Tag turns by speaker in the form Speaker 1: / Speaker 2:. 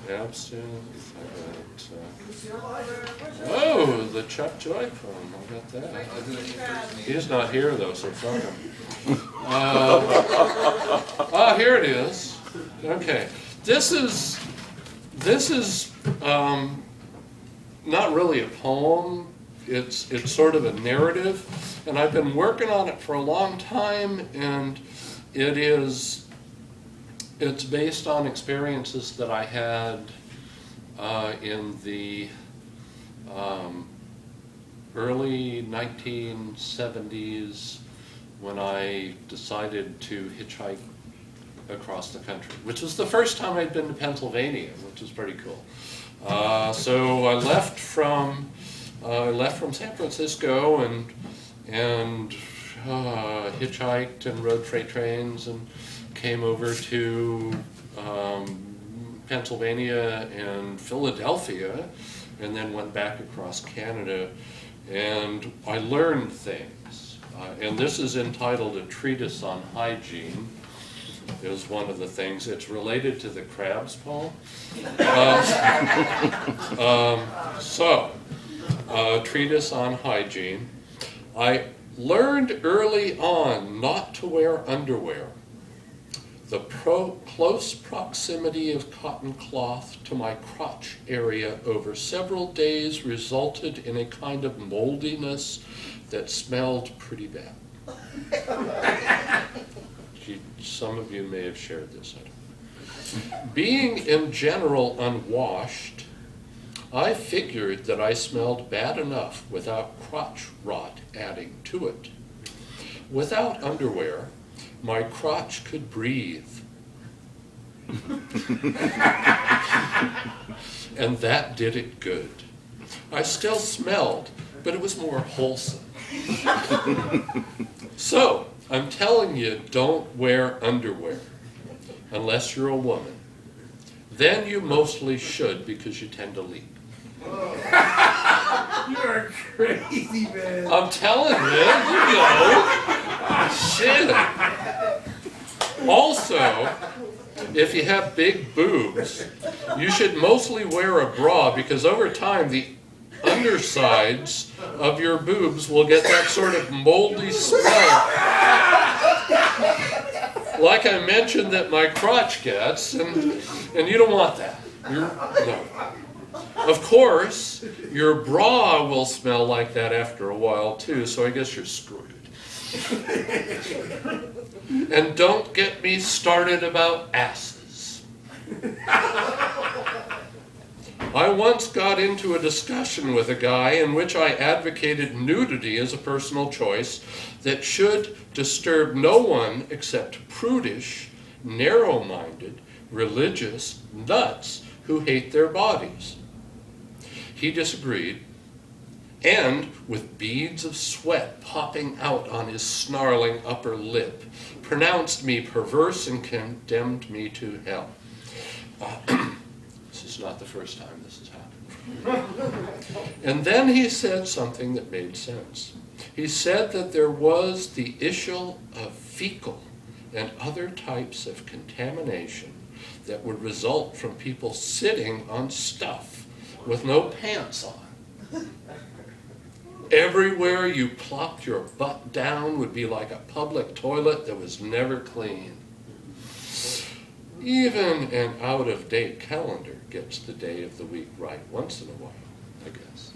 Speaker 1: Absolutely. Oh, the Chuck Joy poem. I got that. He's not here though, so fuck him. Here it is. Okay, this is not really a poem. It's sort of a narrative, and I've been working on it for a long time, and it's based on experiences that I had in the early 1970s when I decided to hitchhike across the country, which was the first time I'd been to Pennsylvania, which was pretty cool. So I left from San Francisco and hitchhiked and rode freight trains and came over to Pennsylvania and Philadelphia, and then went back across Canada, and I learned things. And this is entitled A Treatise on Hygiene, is one of the things. It's related to the crabs poem. A Treatise on Hygiene. I learned early on not to wear underwear. The close proximity of cotton cloth to my crotch area over several days resulted in a kind of moldiness that smelled pretty bad. Some of you may have shared this. Being in general unwashed, I figured that I smelled bad enough without crotch rot adding to it. Without underwear, my crotch could breathe. And that did it good. I still smelled, but it was more wholesome. So, I'm telling you, don't wear underwear unless you're a woman. Then you mostly should, because you tend to leak.
Speaker 2: You're crazy, man.
Speaker 1: I'm telling you, Shit. Also, if you have big boobs, you should mostly wear a bra, because over time the undersides of your boobs will get that sort of moldy smell. Like I mentioned that my crotch gets, and you don't want that. No. Of course, your bra will smell like that after a while too, so I guess you're screwed. And don't get me started about asses. I once got into a discussion with a guy in which I advocated nudity as a personal choice that should disturb no one except prudish, narrow-minded, religious nuts who hate their bodies. He disagreed, and with beads of sweat popping out on his snarling upper lip, pronounced me perverse and condemned me to hell. This is not the first time this has happened. And then he said something that made sense. He said that there was the issue of fecal and other types of contamination that would result from people sitting on stuff with no pants on. Everywhere you plopped your butt down would be like a public toilet that was never clean. Even an out-of-date calendar gets the day of the week right once in a while, I guess.